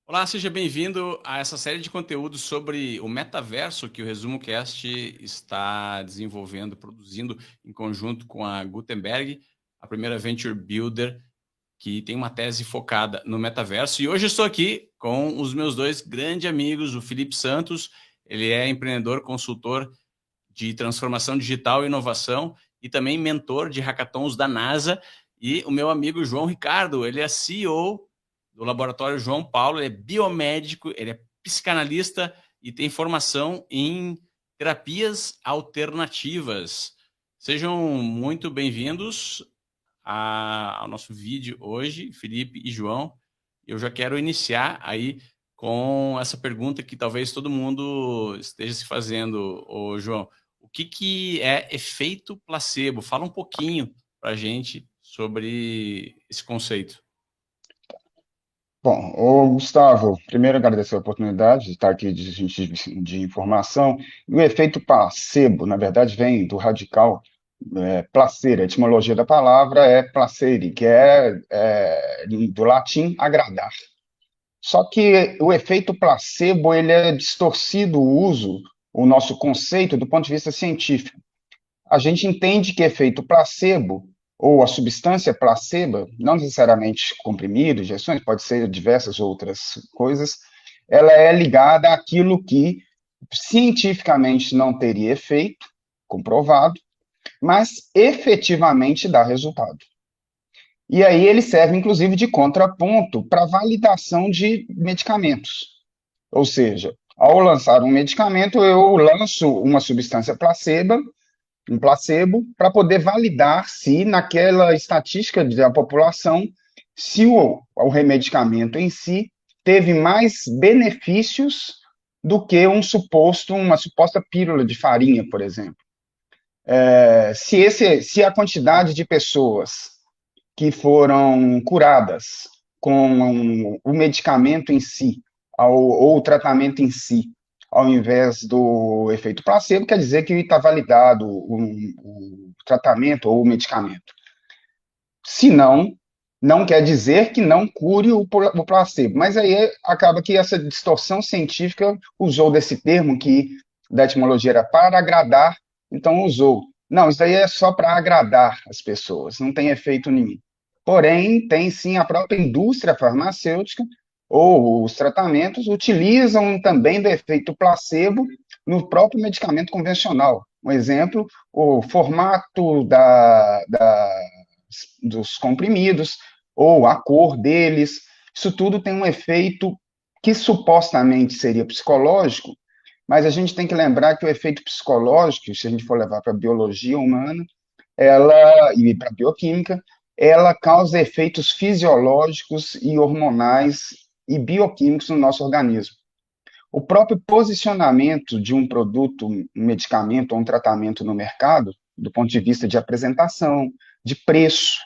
Olá, seja bem-vindo a essa série de conteúdos sobre o metaverso que o Resumo Cast está desenvolvendo, produzindo em conjunto com a Gutenberg, a primeira venture builder que tem uma tese focada no metaverso. E hoje estou aqui com os meus dois grandes amigos, o Felipe Santos, ele é empreendedor, consultor de transformação digital e inovação e também mentor de hackathons da NASA, e o meu amigo João Ricardo, ele é CEO do Laboratório João Paulo, ele é biomédico, ele é psicanalista e tem formação em terapias alternativas. Sejam muito bem-vindos ao nosso vídeo hoje, Felipe e João. Eu já quero iniciar aí com essa pergunta que talvez todo mundo esteja se fazendo, ô João. O que é efeito placebo? Fala um pouquinho para a gente sobre esse conceito. Bom, Gustavo, primeiro agradecer a oportunidade de estar aqui de informação. E o efeito placebo, na verdade, vem do radical placere, a etimologia da palavra é placere, que é do latim agradar. Só que o efeito placebo, ele é distorcido o uso, o nosso conceito do ponto de vista científico. A gente entende que efeito placebo, ou a substância placebo, não necessariamente comprimido, injeções, pode ser diversas outras coisas, ela é ligada àquilo que cientificamente não teria efeito, comprovado, mas efetivamente dá resultado. E aí ele serve, inclusive, de contraponto para validação de medicamentos. Ou seja, ao lançar um medicamento, eu lanço uma substância placebo, um placebo, para poder validar se naquela estatística da população, se o remedicamento em si teve mais benefícios do que uma suposta pílula de farinha, por exemplo. Se a quantidade de pessoas que foram curadas com o medicamento em si, ou o tratamento em si, ao invés do efeito placebo, quer dizer que está validado o tratamento ou o medicamento. Se não, não quer dizer que não cure o placebo. Mas aí acaba que essa distorção científica usou desse termo que da etimologia era para agradar, então usou. Não, isso daí é só para agradar as pessoas, não tem efeito nenhum. Porém, tem sim a própria indústria farmacêutica ou os tratamentos utilizam também do efeito placebo no próprio medicamento convencional. Um exemplo, o formato dos comprimidos ou a cor deles, isso tudo tem um efeito que supostamente seria psicológico, mas a gente tem que lembrar que o efeito psicológico, se a gente for levar para a biologia humana, e para a bioquímica, ela causa efeitos fisiológicos e hormonais e bioquímicos no nosso organismo. O próprio posicionamento de um produto, um medicamento ou um tratamento no mercado, do ponto de vista de apresentação, de preço,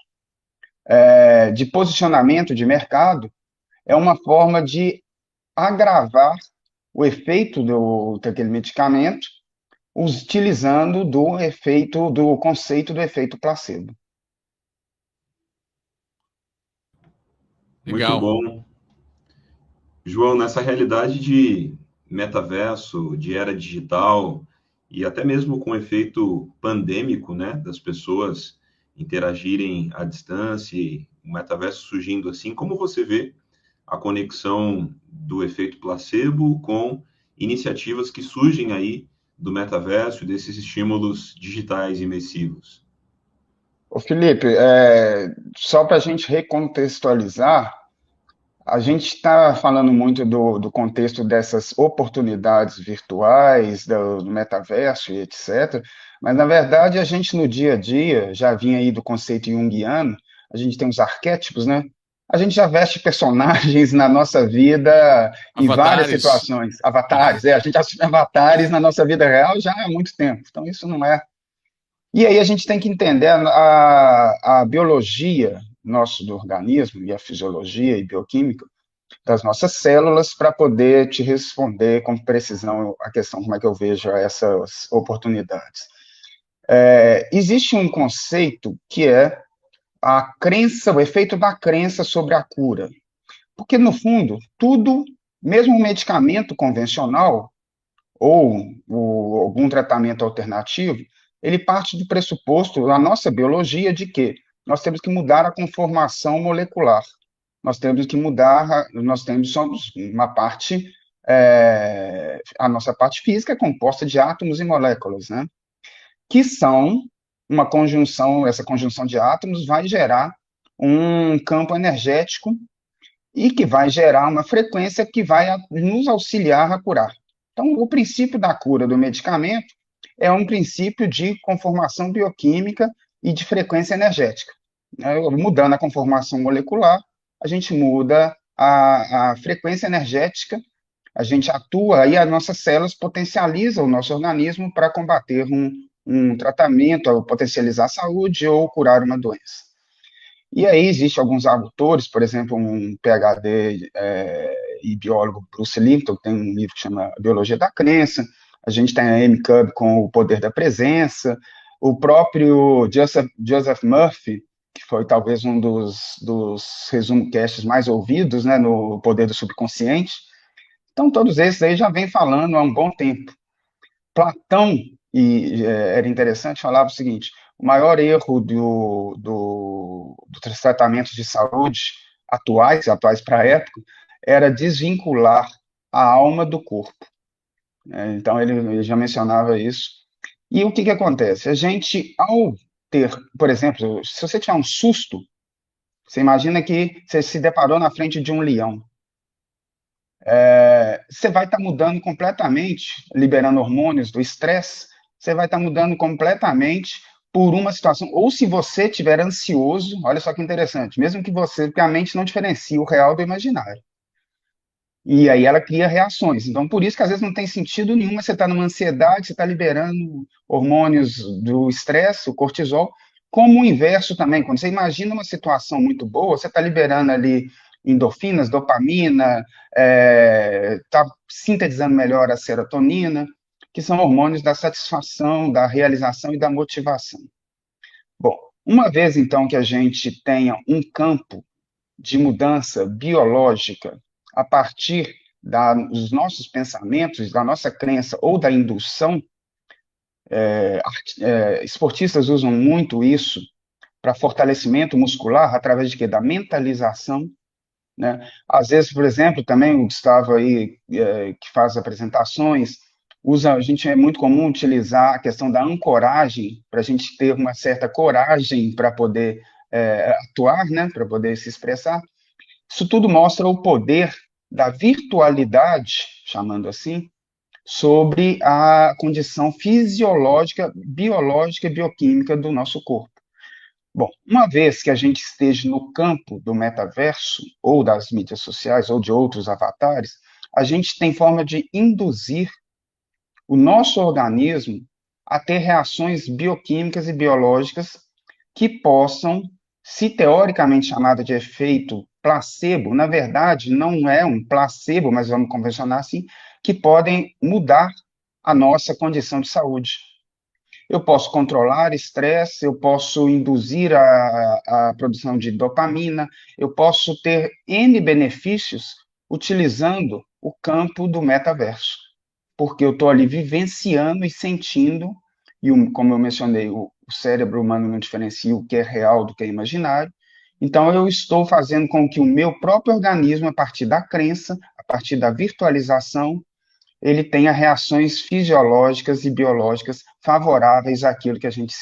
de posicionamento de mercado, é uma forma de agravar o efeito daquele medicamento, utilizando do conceito do efeito placebo. Muito Legal. bom. João, nessa realidade de metaverso, de era digital e até mesmo com o efeito pandêmico, né, das pessoas interagirem à distância, e o metaverso surgindo assim, como você vê a conexão do efeito placebo com iniciativas que surgem aí do metaverso e desses estímulos digitais imersivos? Ô Felipe, só para a gente recontextualizar, a gente está falando muito do contexto dessas oportunidades virtuais, do metaverso e etc. Mas, na verdade, a gente no dia a dia já vinha aí do conceito junguiano, a gente tem os arquétipos, né? A gente já veste personagens na nossa vida em várias Avatares. situações, avatares, a gente assume avatares na nossa vida real já há muito tempo. Então, isso não é. E aí a gente tem que entender a biologia nosso do organismo e a fisiologia e bioquímica das nossas células para poder te responder com precisão a questão como é que eu vejo essas oportunidades. Existe um conceito que é a crença, o efeito da crença sobre a cura. Porque, no fundo, tudo, mesmo um medicamento convencional ou algum tratamento alternativo, ele parte do pressuposto, da nossa biologia, de que nós temos que mudar a conformação molecular. Nós temos que mudar, somos uma parte, a nossa parte física é composta de átomos e moléculas, né? Que são uma conjunção, essa conjunção de átomos vai gerar um campo energético e que vai gerar uma frequência que vai nos auxiliar a curar. Então, o princípio da cura do medicamento é um princípio de conformação bioquímica e de frequência energética. Mudando a conformação molecular, a gente muda a frequência energética, a gente atua, aí as nossas células potencializam o nosso organismo para combater um tratamento, ou potencializar a saúde ou curar uma doença. E aí existem alguns autores, por exemplo, um PhD e biólogo Bruce Lipton, que tem um livro que chama Biologia da Crença, a gente tem a Amy Cuddy com O Poder da Presença, o próprio Joseph Murphy, que foi talvez um dos resumocasts mais ouvidos, né, no Poder do Subconsciente. Então, todos esses aí já vêm falando há um bom tempo. Platão, era interessante, falava o seguinte: o maior erro dos tratamentos de saúde atuais para a época, era desvincular a alma do corpo. Então, ele já mencionava isso. E o que acontece? A gente, ao ter, por exemplo, se você tiver um susto, você imagina que você se deparou na frente de um leão. Você vai estar mudando completamente, liberando hormônios do estresse, você vai estar mudando completamente por uma situação. Ou se você estiver ansioso, olha só que interessante, mesmo que você, porque a mente não diferencia o real do imaginário. E aí ela cria reações. Então, por isso que às vezes não tem sentido nenhum, você está numa ansiedade, você está liberando hormônios do estresse, o cortisol, como o inverso também. Quando você imagina uma situação muito boa, você está liberando ali endorfinas, dopamina, está sintetizando melhor a serotonina, que são hormônios da satisfação, da realização e da motivação. Bom, uma vez então que a gente tenha um campo de mudança biológica a partir dos nossos pensamentos, da nossa crença ou da indução, esportistas usam muito isso para fortalecimento muscular através de quê? Da mentalização, né? Às vezes, por exemplo, também o Gustavo aí, que faz apresentações, a gente é muito comum utilizar a questão da ancoragem, para a gente ter uma certa coragem para poder atuar, né? Para poder se expressar. Isso tudo mostra o poder da virtualidade, chamando assim, sobre a condição fisiológica, biológica e bioquímica do nosso corpo. Bom, uma vez que a gente esteja no campo do metaverso, ou das mídias sociais, ou de outros avatares, a gente tem forma de induzir o nosso organismo a ter reações bioquímicas e biológicas que possam, se teoricamente chamada de efeito placebo, na verdade não é um placebo, mas vamos convencionar assim, que podem mudar a nossa condição de saúde. Eu posso controlar estresse, eu posso induzir a produção de dopamina, eu posso ter N benefícios utilizando o campo do metaverso, porque eu estou ali vivenciando e sentindo, e como eu mencionei, o cérebro humano não diferencia o que é real do que é imaginário, então eu estou fazendo com que o meu próprio organismo, a partir da crença, a partir da virtualização, ele tenha reações fisiológicas e biológicas favoráveis àquilo que a gente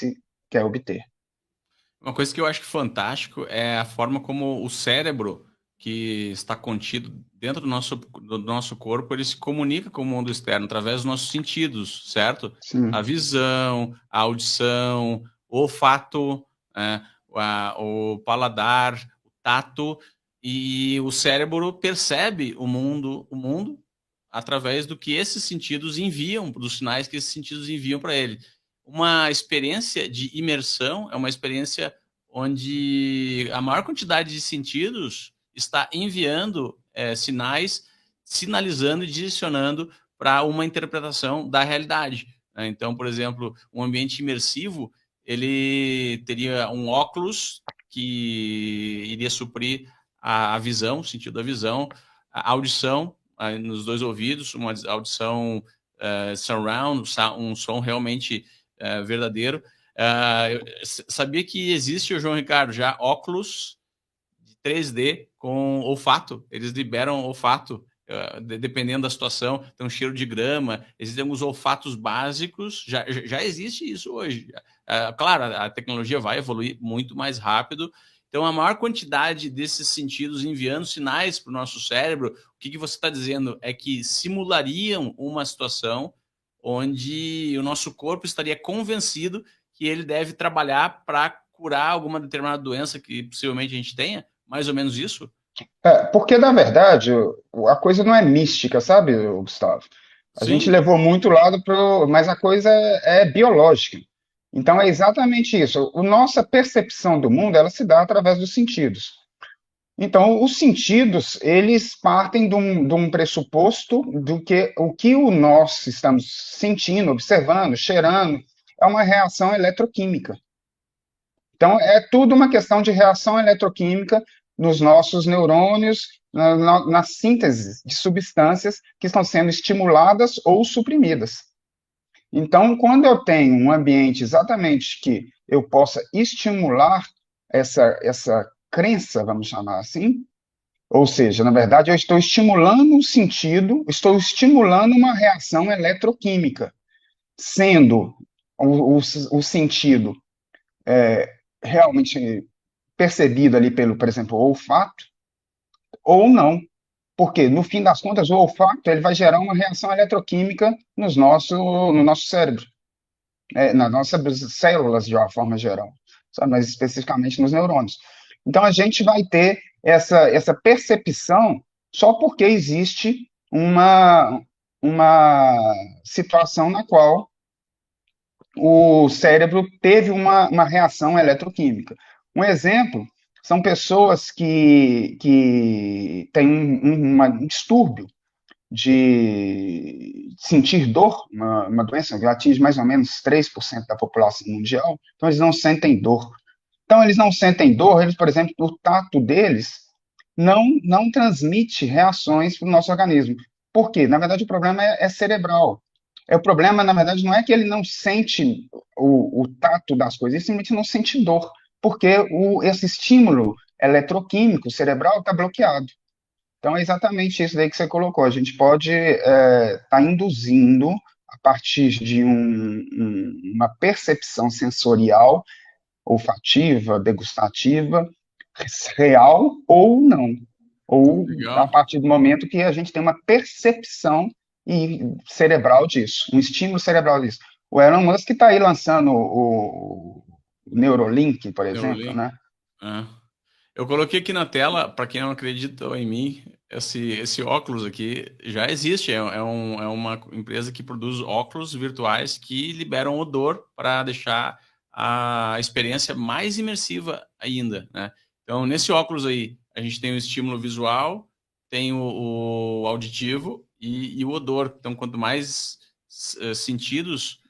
quer obter. Uma coisa que eu acho fantástico é a forma como o cérebro, que está contido dentro do nosso corpo, ele se comunica com o mundo externo através dos nossos sentidos, certo? Sim. A visão, a audição, o olfato, o paladar, o tato, e o cérebro percebe o mundo através do que esses sentidos enviam, dos sinais que esses sentidos enviam para ele. Uma experiência de imersão é uma experiência onde a maior quantidade de sentidos está enviando sinais, sinalizando e direcionando para uma interpretação da realidade. Então, por exemplo, um ambiente imersivo, ele teria um óculos que iria suprir a visão, o sentido da visão, a audição nos 2 ouvidos, uma audição surround, um som realmente verdadeiro. Sabia que existe, João Ricardo, já óculos de 3D com olfato, eles liberam olfato, dependendo da situação, tem um cheiro de grama, existem alguns olfatos básicos, já existe isso hoje. Claro, a tecnologia vai evoluir muito mais rápido, então a maior quantidade desses sentidos enviando sinais para o nosso cérebro, o que você está dizendo é que simulariam uma situação onde o nosso corpo estaria convencido que ele deve trabalhar para curar alguma determinada doença que possivelmente a gente tenha, mais ou menos isso? Porque, na verdade, a coisa não é mística, sabe, Gustavo? A gente Sim. levou muito lado pro, mas a coisa é biológica. Então é exatamente isso. A nossa percepção do mundo, ela se dá através dos sentidos. Então, os sentidos, eles partem de um pressuposto do que o que nós estamos sentindo, observando, cheirando, é uma reação eletroquímica. Então, é tudo uma questão de reação eletroquímica nos nossos neurônios, na síntese de substâncias que estão sendo estimuladas ou suprimidas. Então, quando eu tenho um ambiente exatamente que eu possa estimular essa crença, vamos chamar assim, ou seja, na verdade, eu estou estimulando um sentido, estou estimulando uma reação eletroquímica, sendo o sentido realmente percebido ali pelo, por exemplo, olfato, ou não. Porque, no fim das contas, o olfato ele vai gerar uma reação eletroquímica no nosso cérebro, nas nossas células, de uma forma geral, sabe? Mas especificamente nos neurônios. Então, a gente vai ter essa percepção só porque existe uma situação na qual o cérebro teve uma reação eletroquímica. Um exemplo são pessoas que têm um distúrbio de sentir dor, uma doença que atinge mais ou menos 3% da população mundial, então eles não sentem dor. Então, eles não sentem dor, eles, por exemplo, o tato deles não transmite reações para o nosso organismo. Por quê? Na verdade, o problema é cerebral. O problema, na verdade, não é que ele não sente o tato das coisas, ele simplesmente não sente dor, porque esse estímulo eletroquímico cerebral está bloqueado. Então, é exatamente isso daí que você colocou. A gente pode estar induzindo, a partir de uma percepção sensorial, olfativa, degustativa, real ou não. Ou a Legal. partir do momento que a gente tem uma percepção cerebral disso, um estímulo cerebral disso. O Elon Musk está aí lançando o Neuralink, por exemplo, Neuralink. né? Eu coloquei aqui na tela, para quem não acreditou em mim, esse óculos aqui já existe. É uma empresa que produz óculos virtuais que liberam odor para deixar a experiência mais imersiva ainda, né? Então, nesse óculos aí, a gente tem o estímulo visual, tem o auditivo e o odor. Então, quanto mais sentidos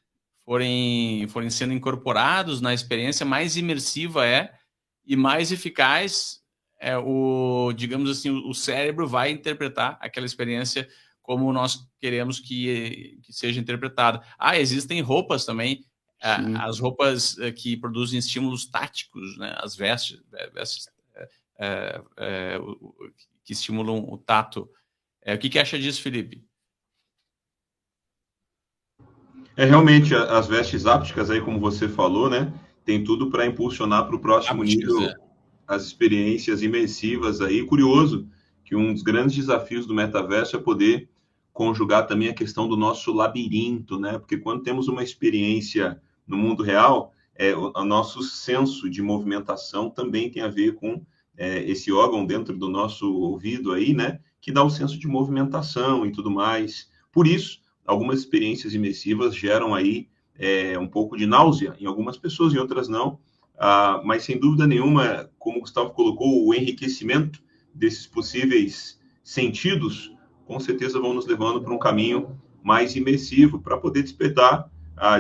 forem sendo incorporados na experiência, mais imersiva e mais eficaz digamos assim, o cérebro vai interpretar aquela experiência como nós queremos que seja interpretada. Existem roupas também, as roupas que produzem estímulos táticos, né? As vestes que estimulam o tato. O que acha disso, Felipe? Realmente as vestes ápticas aí, como você falou, né? Tem tudo para impulsionar para o próximo Ápticas, nível as experiências imersivas aí. Curioso que um dos grandes desafios do metaverso é poder conjugar também a questão do nosso labirinto, né? Porque quando temos uma experiência no mundo real, o nosso senso de movimentação também tem a ver com esse órgão dentro do nosso ouvido aí, né? Que dá o senso de movimentação e tudo mais. Por isso, algumas experiências imersivas geram aí um pouco de náusea em algumas pessoas, em outras não. Mas, sem dúvida nenhuma, como o Gustavo colocou, o enriquecimento desses possíveis sentidos, com certeza vão nos levando para um caminho mais imersivo, para poder despertar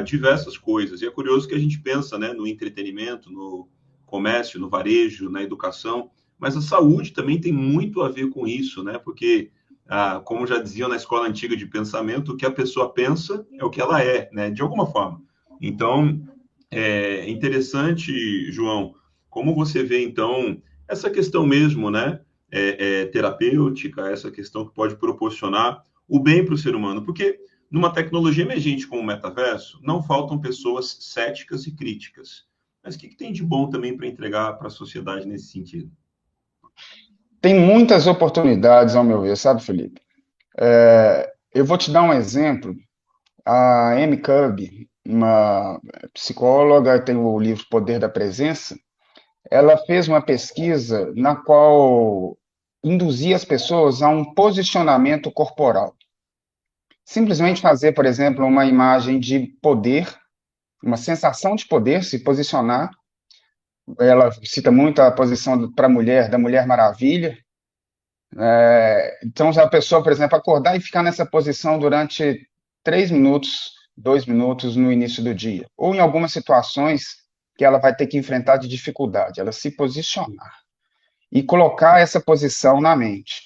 diversas coisas. E é curioso que a gente pensa, né, no entretenimento, no comércio, no varejo, na educação, mas a saúde também tem muito a ver com isso, né? Porque, como já diziam na escola antiga de pensamento, o que a pessoa pensa é o que ela é, né? De alguma forma. Então, é interessante, João, como você vê, então, essa questão mesmo, né? Terapêutica, essa questão que pode proporcionar o bem para o ser humano. Porque numa tecnologia emergente como o metaverso, não faltam pessoas céticas e críticas. Mas o que tem de bom também para entregar para a sociedade nesse sentido? Tem muitas oportunidades, ao meu ver, sabe, Felipe? Eu vou te dar um exemplo. A Amy Cubby, uma psicóloga, tem o livro Poder da Presença. Ela fez uma pesquisa na qual induzia as pessoas a um posicionamento corporal. Simplesmente fazer, por exemplo, uma imagem de poder, uma sensação de poder, se posicionar. Ela cita muito a posição para a mulher, da Mulher Maravilha. Então, se a pessoa, por exemplo, acordar e ficar nessa posição durante 3 minutos, 2 minutos no início do dia, ou em algumas situações que ela vai ter que enfrentar de dificuldade, ela se posicionar e colocar essa posição na mente.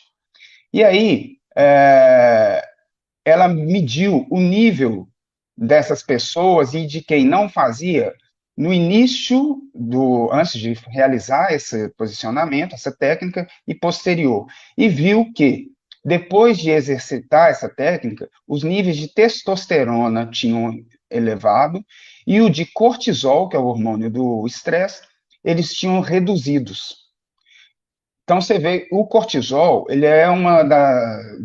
E aí, ela mediu o nível dessas pessoas e de quem não fazia no início antes de realizar esse posicionamento, essa técnica, e posterior. E viu que, depois de exercitar essa técnica, os níveis de testosterona tinham elevado e o de cortisol, que é o hormônio do estresse, eles tinham reduzidos. Então, você vê, o cortisol, ele é uma das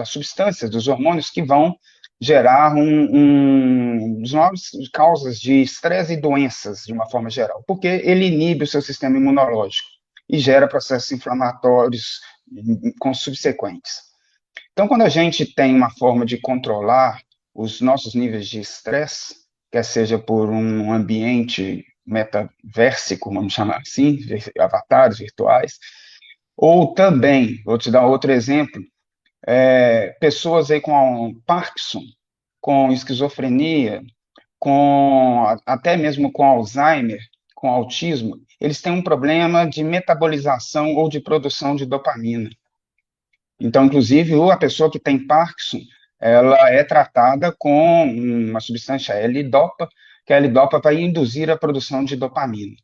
substâncias, dos hormônios que vão gerar das maiores causas de estresse e doenças, de uma forma geral, porque ele inibe o seu sistema imunológico e gera processos inflamatórios com subsequentes. Então, quando a gente tem uma forma de controlar os nossos níveis de estresse, quer seja por um ambiente metaversico, vamos chamar assim, avatares virtuais, ou também, vou te dar outro exemplo, pessoas aí com Parkinson, com esquizofrenia, até mesmo com Alzheimer, com autismo, eles têm um problema de metabolização ou de produção de dopamina. Então, inclusive, a pessoa que tem Parkinson, ela é tratada com uma substância L-Dopa, que a L-Dopa vai induzir a produção de dopamina.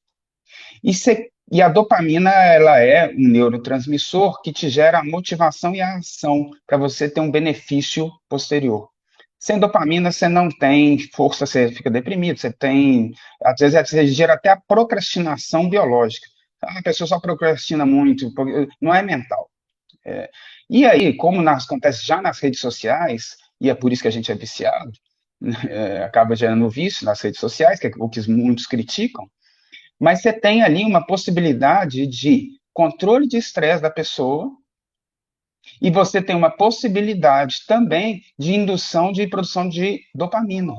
E a dopamina, ela é um neurotransmissor que te gera a motivação e a ação para você ter um benefício posterior. Sem dopamina, você não tem força, você fica deprimido, às vezes, você gera até a procrastinação biológica. A pessoa só procrastina muito, não é mental. E aí, como acontece já nas redes sociais, e é por isso que a gente é viciado, acaba gerando vício nas redes sociais, que é o que muitos criticam, mas você tem ali uma possibilidade de controle de estresse da pessoa e você tem uma possibilidade também de indução de produção de dopamina.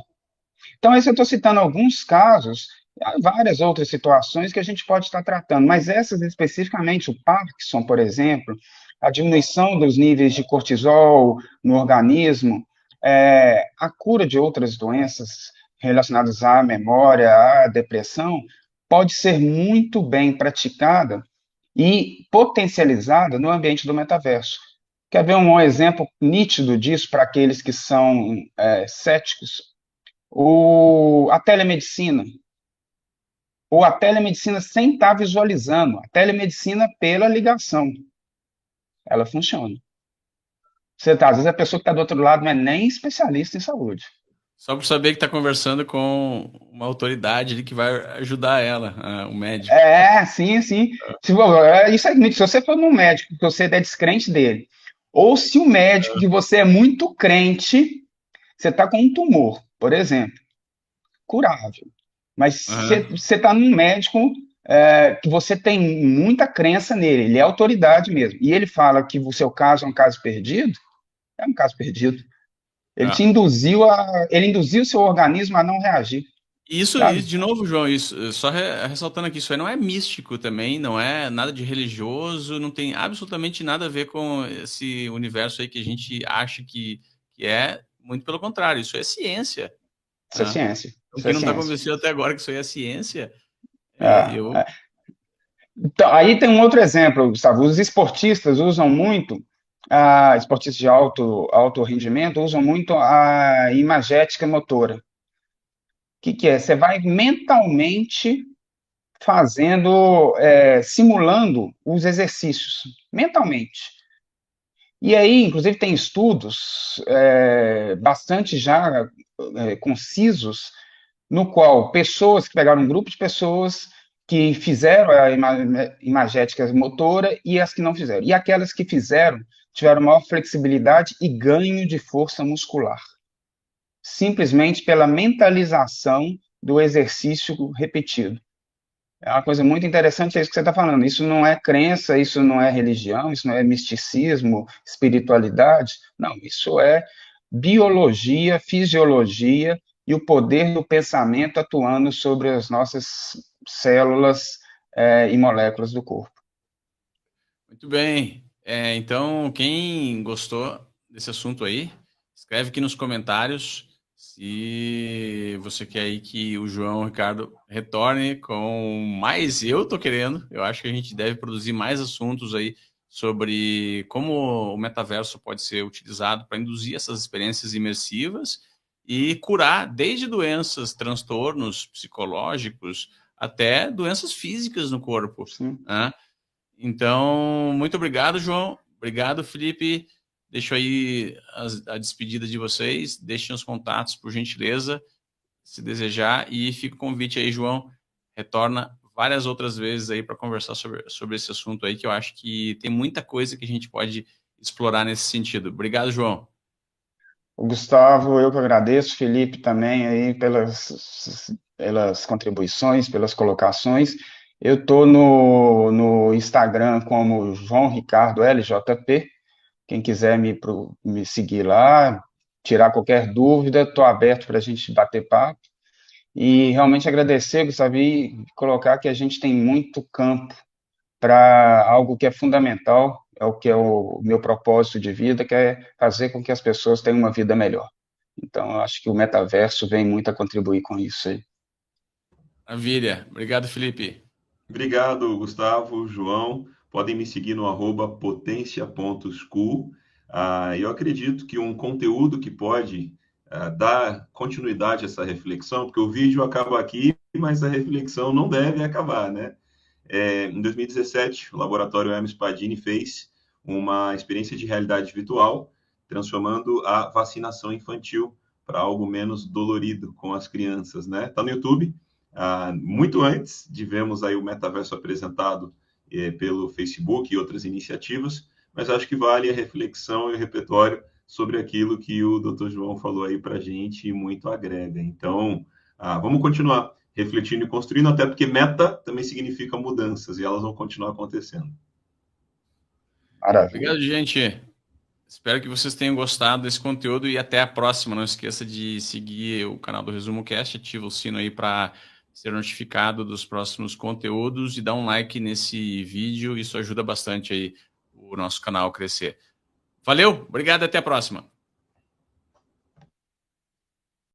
Então, esse eu estou citando alguns casos, há várias outras situações que a gente pode estar tratando, mas essas especificamente, o Parkinson, por exemplo, a diminuição dos níveis de cortisol no organismo, a cura de outras doenças relacionadas à memória, à depressão, pode ser muito bem praticada e potencializada no ambiente do metaverso. Quer ver um exemplo nítido disso para aqueles que são céticos? A telemedicina, ou a telemedicina sem estar visualizando, a telemedicina pela ligação, ela funciona. Às vezes a pessoa que está do outro lado não é nem especialista em saúde. Só por saber que está conversando com uma autoridade ali que vai ajudar ela, o médico. Sim. Isso é muito. Se você for num médico que você é descrente dele, ou se o médico que você é muito crente, você está com um tumor, por exemplo, curável. Mas você está num médico que você tem muita crença nele, ele é autoridade mesmo, e ele fala que o seu caso é um caso perdido, é um caso perdido. Ele ele induziu o seu organismo a não reagir. Isso, Sabe? de novo, João, isso, só ressaltando aqui, isso aí não é místico também, não é nada de religioso, não tem absolutamente nada a ver com esse universo aí que a gente acha que é, muito pelo contrário, isso é ciência. Isso é ciência. Quem não está convencido até agora que isso aí é ciência, eu... Então, aí tem um outro exemplo, Gustavo. Os esportistas usam muito, esportistas de alto rendimento, usam muito a imagética motora. O que é? Você vai mentalmente fazendo, simulando os exercícios, mentalmente. E aí, inclusive, tem estudos bastante já concisos, no qual pessoas que pegaram um grupo de pessoas que fizeram a imagética motora e as que não fizeram. E aquelas que fizeram tiveram maior flexibilidade e ganho de força muscular, simplesmente pela mentalização do exercício repetido. É uma coisa muito interessante isso que você está falando. Isso não é crença, isso não é religião, isso não é misticismo, espiritualidade. Não, isso é biologia, fisiologia e o poder do pensamento atuando sobre as nossas células, e moléculas do corpo. Muito bem. Então, quem gostou desse assunto aí, escreve aqui nos comentários se você quer aí que o João Ricardo retorne com mais. Eu tô querendo. Eu acho que a gente deve produzir mais assuntos aí sobre como o metaverso pode ser utilizado para induzir essas experiências imersivas e curar desde doenças, transtornos psicológicos até doenças físicas no corpo, né? Então, muito obrigado, João. Obrigado, Felipe. Deixo aí a despedida de vocês. Deixem os contatos, por gentileza, se desejar. E fica o convite aí, João. Retorna várias outras vezes aí para conversar sobre esse assunto aí, que eu acho que tem muita coisa que a gente pode explorar nesse sentido. Obrigado, João. O Gustavo, eu que agradeço, Felipe também aí pelas contribuições, pelas colocações. Eu estou no Instagram como João Ricardo LJP. Quem quiser me seguir lá, tirar qualquer dúvida, estou aberto para a gente bater papo. E realmente agradecer, Gustavo, e colocar que a gente tem muito campo para algo que é fundamental, é o que é o meu propósito de vida, que é fazer com que as pessoas tenham uma vida melhor. Então, eu acho que o metaverso vem muito a contribuir com isso aí. Maravilha. Obrigado, Felipe. Obrigado, Gustavo, João. Podem me seguir no @potencia.school. Eu acredito que um conteúdo que pode dar continuidade a essa reflexão, porque o vídeo acaba aqui, mas a reflexão não deve acabar, né? Em 2017, o laboratório Hermes Padini fez uma experiência de realidade virtual, transformando a vacinação infantil para algo menos dolorido com as crianças, né? Está no YouTube. Muito antes de vermos aí o metaverso apresentado pelo Facebook e outras iniciativas, mas acho que vale a reflexão e o repertório sobre aquilo que o Dr. João falou aí para a gente e muito agrega. Então, vamos continuar refletindo e construindo, até porque meta também significa mudanças e elas vão continuar acontecendo. Maravilha. Obrigado, gente. Espero que vocês tenham gostado desse conteúdo e até a próxima. Não esqueça de seguir o canal do Resumo Cast, ativa o sino aí para ser notificado dos próximos conteúdos e dá um like nesse vídeo. Isso ajuda bastante aí o nosso canal a crescer. Valeu, obrigado, até a próxima.